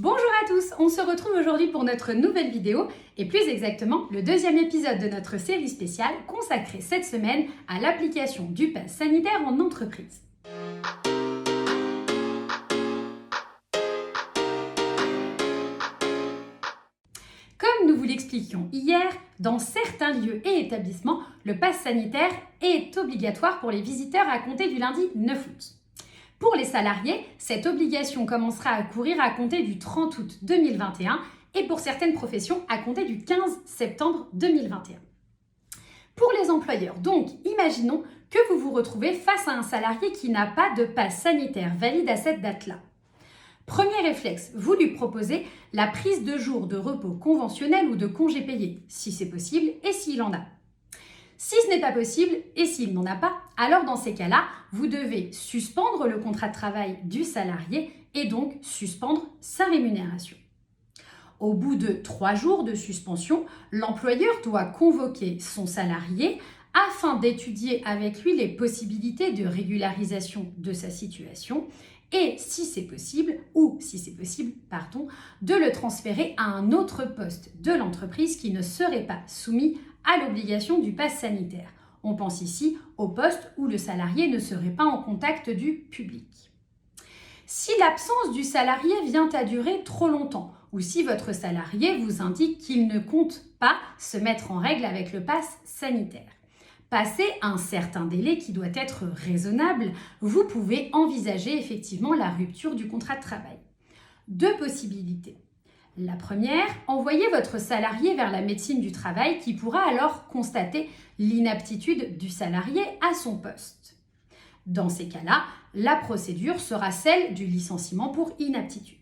Bonjour à tous, on se retrouve aujourd'hui pour notre nouvelle vidéo et plus exactement le deuxième épisode de notre série spéciale consacrée cette semaine à l'application du pass sanitaire en entreprise. Comme nous vous l'expliquions hier, dans certains lieux et établissements, le pass sanitaire est obligatoire pour les visiteurs à compter du lundi 9 août. Pour les salariés, cette obligation commencera à courir à compter du 30 août 2021 et pour certaines professions à compter du 15 septembre 2021. Pour les employeurs, donc, imaginons que vous vous retrouvez face à un salarié qui n'a pas de pass sanitaire valide à cette date-là. Premier réflexe, vous lui proposez la prise de jours de repos conventionnel ou de congés payés, si c'est possible et s'il en a. Si ce n'est pas possible et s'il n'en a pas, alors dans ces cas-là, vous devez suspendre le contrat de travail du salarié et donc suspendre sa rémunération. Au bout de 3 jours de suspension, l'employeur doit convoquer son salarié afin d'étudier avec lui les possibilités de régularisation de sa situation et, si c'est possible, de le transférer à un autre poste de l'entreprise qui ne serait pas soumis à l'obligation du pass sanitaire. On pense ici au poste où le salarié ne serait pas en contact du public. Si l'absence du salarié vient à durer trop longtemps, ou si votre salarié vous indique qu'il ne compte pas se mettre en règle avec le pass sanitaire, passé un certain délai qui doit être raisonnable, vous pouvez envisager effectivement la rupture du contrat de travail. Deux possibilités. La première, envoyez votre salarié vers la médecine du travail qui pourra alors constater l'inaptitude du salarié à son poste. Dans ces cas-là, la procédure sera celle du licenciement pour inaptitude.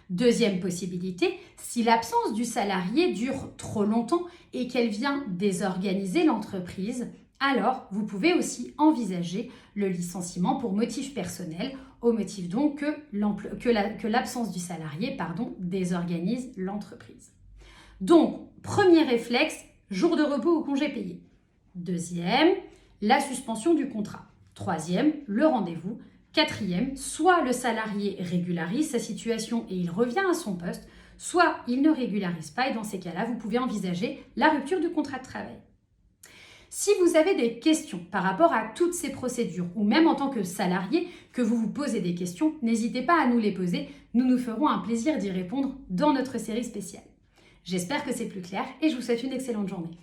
Deuxième possibilité, si l'absence du salarié dure trop longtemps et qu'elle vient désorganiser l'entreprise, alors vous pouvez aussi envisager le licenciement pour motif personnel, au motif donc que l'absence du salarié désorganise l'entreprise. Donc, premier réflexe, jour de repos ou congé payé. Deuxième, la suspension du contrat. Troisième, le rendez-vous. Quatrième, soit le salarié régularise sa situation et il revient à son poste, soit il ne régularise pas et dans ces cas-là, vous pouvez envisager la rupture du contrat de travail. Si vous avez des questions par rapport à toutes ces procédures ou même en tant que salarié que vous vous posez des questions, n'hésitez pas à nous les poser. Nous nous ferons un plaisir d'y répondre dans notre série spéciale. J'espère que c'est plus clair et je vous souhaite une excellente journée.